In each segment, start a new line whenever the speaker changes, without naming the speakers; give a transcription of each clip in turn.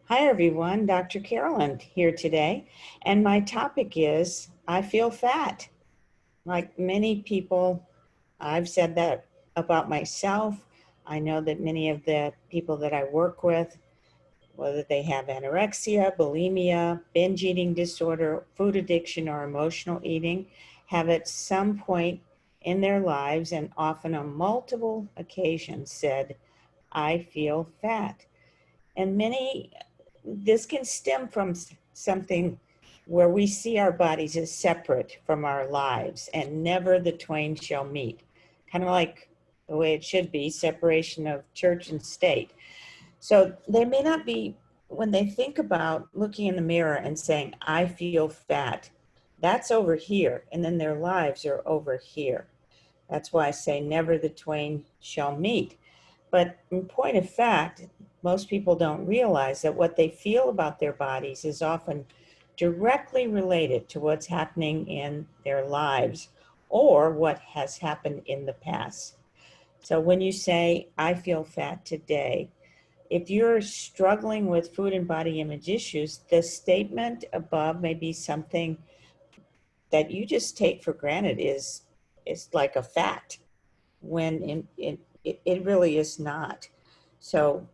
Hi everyone, Dr. Carolyn here today, and my topic is I feel fat. Like many people, I've said that about myself. I know that many of the people that I work with, whether they have anorexia, bulimia, binge eating disorder, food addiction, or emotional eating, have at some point in their lives and often on multiple occasions said, I feel fat. And this can stem from something where we see our bodies as separate from our lives and never the twain shall meet. Kind of like the way it should be, separation of church and state. So they may not be, when they think about looking in the mirror and saying, I feel fat, that's over here. And then their lives are over here. That's why I say never the twain shall meet. But in point of fact, most people don't realize that what they feel about their bodies is often directly related to what's happening in their lives or what has happened in the past. So when you say, I feel fat today, if you're struggling with food and body image issues, the statement above may be something that you just take for granted is like a fact when it really is not. So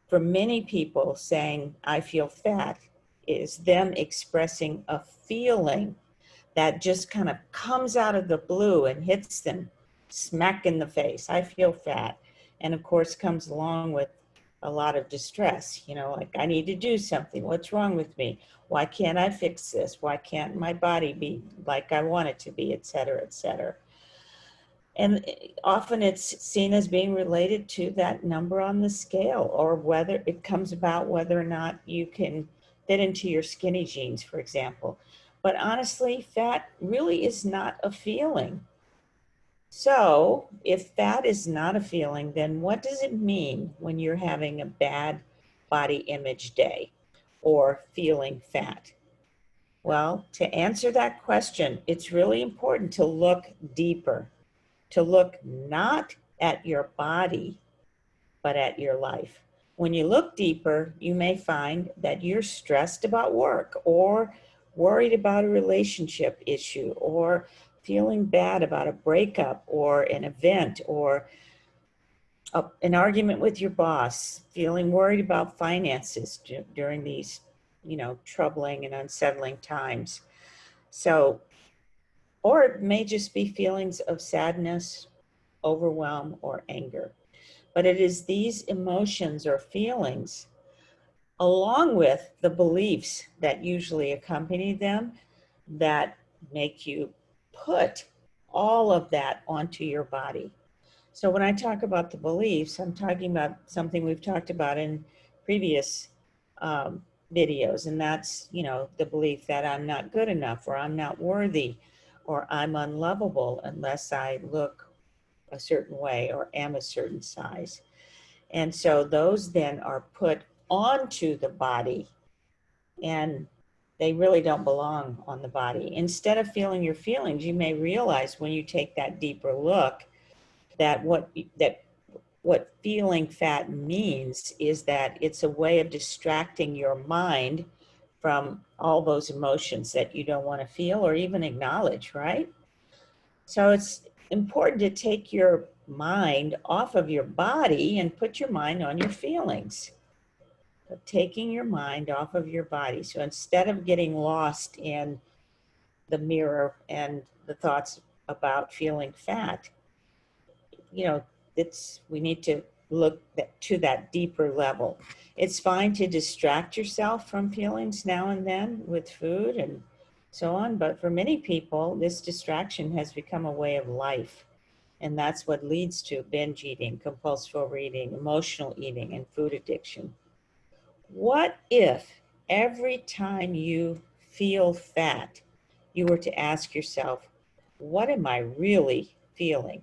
for many people, saying, I feel fat is them expressing a feeling that just kind of comes out of the blue and hits them smack in the face. I feel fat. And of course, comes along with a lot of distress, like I need to do something. What's wrong with me? Why can't I fix this? Why can't my body be like I want it to be, et cetera, et cetera. And often it's seen as being related to that number on the scale, or whether it comes about whether or not you can fit into your skinny jeans, for example. But honestly, fat really is not a feeling. So if fat is not a feeling, then what does it mean when you're having a bad body image day or feeling fat? Well, to answer that question, it's really important to look deeper, to look not at your body, but at your life. When you look deeper, you may find that you're stressed about work or worried about a relationship issue or feeling bad about a breakup or an event or an argument with your boss, feeling worried about finances during these, troubling and unsettling times. So, or it may just be feelings of sadness, overwhelm, or anger. But it is these emotions or feelings, along with the beliefs that usually accompany them, that make you put all of that onto your body. So when I talk about the beliefs, I'm talking about something we've talked about in previous videos, and that's, the belief that I'm not good enough, or I'm not worthy, or I'm unlovable unless I look a certain way or am a certain size. And so those then are put onto the body, and they really don't belong on the body. Instead of feeling your feelings, you may realize when you take that deeper look that what feeling fat means is that it's a way of distracting your mind from all those emotions that you don't want to feel or even acknowledge, right? So it's important to take your mind off of your body and put your mind on your feelings. So taking your mind off of your body. So instead of getting lost in the mirror and the thoughts about feeling fat, we need to look to that deeper level. It's fine to distract yourself from feelings now and then with food and so on, but for many people, this distraction has become a way of life. And that's what leads to binge eating, compulsive overeating, emotional eating, and food addiction. What if every time you feel fat, you were to ask yourself, what am I really feeling?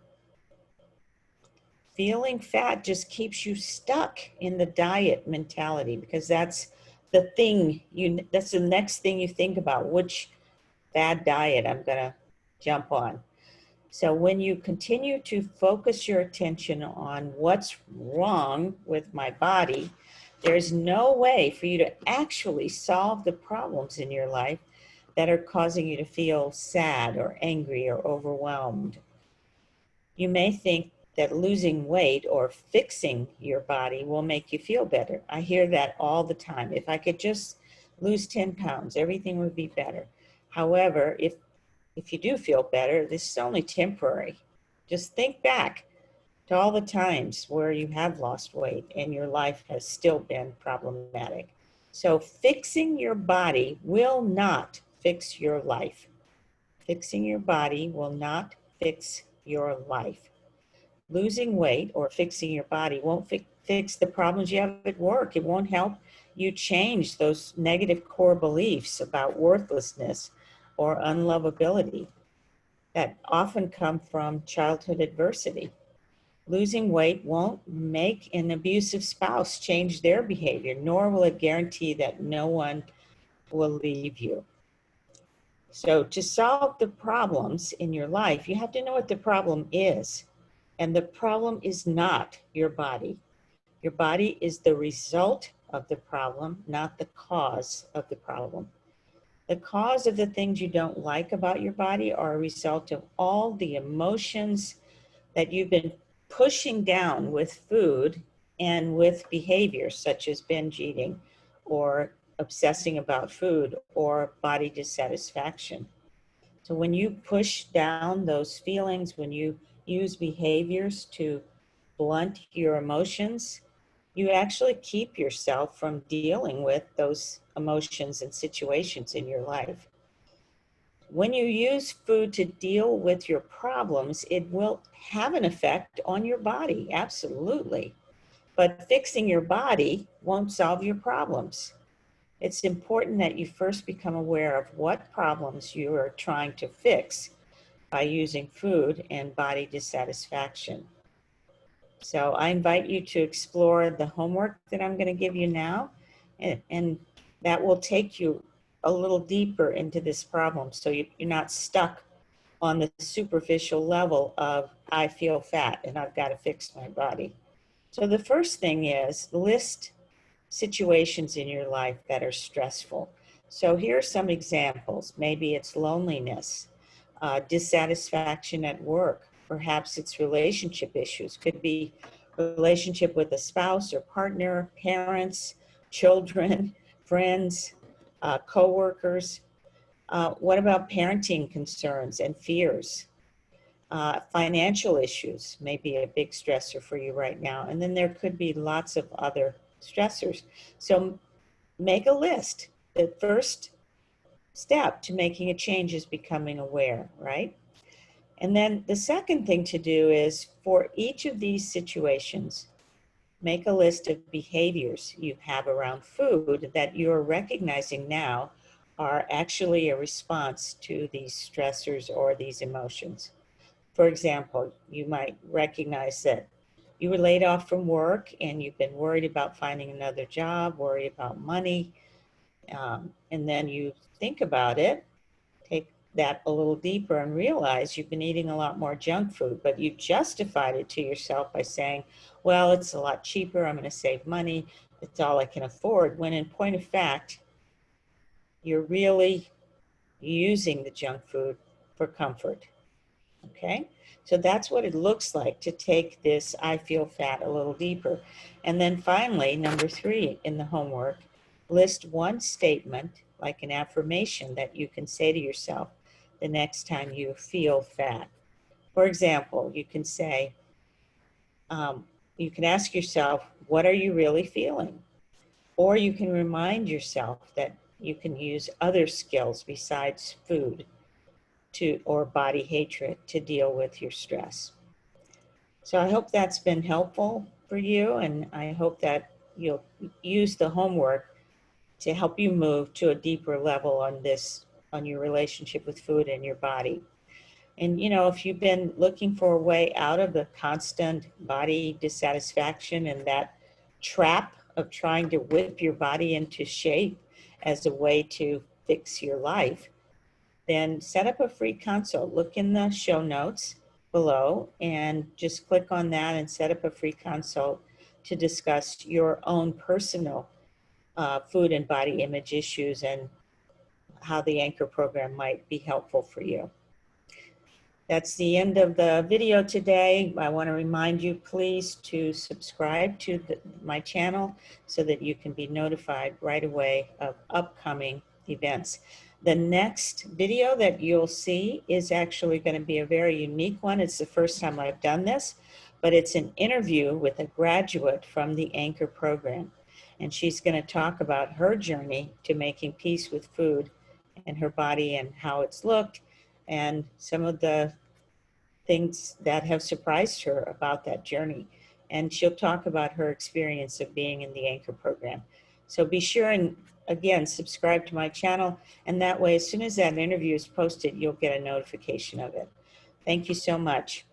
Feeling fat just keeps you stuck in the diet mentality, because that's that's the next thing you think about, which bad diet I'm going to jump on. So when you continue to focus your attention on what's wrong with my body, There's no way for you to actually solve the problems in your life that are causing you to feel sad or angry or overwhelmed. You may think that losing weight or fixing your body will make you feel better. I hear that all the time. If I could just lose 10 pounds, everything would be better. However, if you do feel better, this is only temporary. Just think back to all the times where you have lost weight and your life has still been problematic. So fixing your body will not fix your life. Fixing your body will not fix your life. Losing weight or fixing your body won't fix the problems you have at work. It won't help you change those negative core beliefs about worthlessness or unlovability that often come from childhood adversity. Losing weight won't make an abusive spouse change their behavior, nor will it guarantee that no one will leave you. So to solve the problems in your life, you have to know what the problem is. And the problem is not your body. Your body is the result of the problem, not the cause of the problem. The cause of the things you don't like about your body are a result of all the emotions that you've been pushing down with food and with behaviors such as binge eating or obsessing about food or body dissatisfaction. So when you push down those feelings, when you use behaviors to blunt your emotions, you actually keep yourself from dealing with those emotions and situations in your life. When you use food to deal with your problems, it will have an effect on your body, absolutely. But fixing your body won't solve your problems. It's important that you first become aware of what problems you are trying to fix by using food and body dissatisfaction. So I invite you to explore the homework that I'm going to give you now, and that will take you a little deeper into this problem so you're not stuck on the superficial level of I feel fat and I've got to fix my body. So the first thing is list situations in your life that are stressful. So here are some examples. Maybe it's loneliness, dissatisfaction at work. Perhaps it's relationship issues. Could be relationship with a spouse or partner, parents, children, friends, co-workers. What about parenting concerns and fears? Financial issues may be a big stressor for you right now. And then there could be lots of other stressors. So make a list. The first step to making a change is becoming aware, right? And then the second thing to do is for each of these situations, make a list of behaviors you have around food that you're recognizing now are actually a response to these stressors or these emotions. For example, you might recognize that you were laid off from work and you've been worried about finding another job, worried about money, and then you think about it, take that a little deeper and realize you've been eating a lot more junk food, but you justified it to yourself by saying, well, it's a lot cheaper, I'm going to save money, it's all I can afford, when in point of fact, you're really using the junk food for comfort. Okay, so that's what it looks like to take this I feel fat a little deeper. And then finally, number 3 in the homework, list one statement, like an affirmation that you can say to yourself the next time you feel fat. For example, you can say, you can ask yourself, what are you really feeling? Or you can remind yourself that you can use other skills besides food or body hatred to deal with your stress. So I hope that's been helpful for you, and I hope that you'll use the homework to help you move to a deeper level on this, on your relationship with food and your body. And if you've been looking for a way out of the constant body dissatisfaction and that trap of trying to whip your body into shape as a way to fix your life, then set up a free consult. Look in the show notes below and just click on that and set up a free consult to discuss your own personal food and body image issues and how the Anchor program might be helpful for you. That's the end of the video today. I want to remind you, please, to subscribe to my channel so that you can be notified right away of upcoming events. The next video that you'll see is actually going to be a very unique one. It's the first time I've done this, but it's an interview with a graduate from the Anchor program. And she's going to talk about her journey to making peace with food and her body and how it's looked, and some of the things that have surprised her about that journey. And she'll talk about her experience of being in the Anchor program. So be sure and, again, subscribe to my channel. And that way, as soon as that interview is posted, you'll get a notification of it. Thank you so much.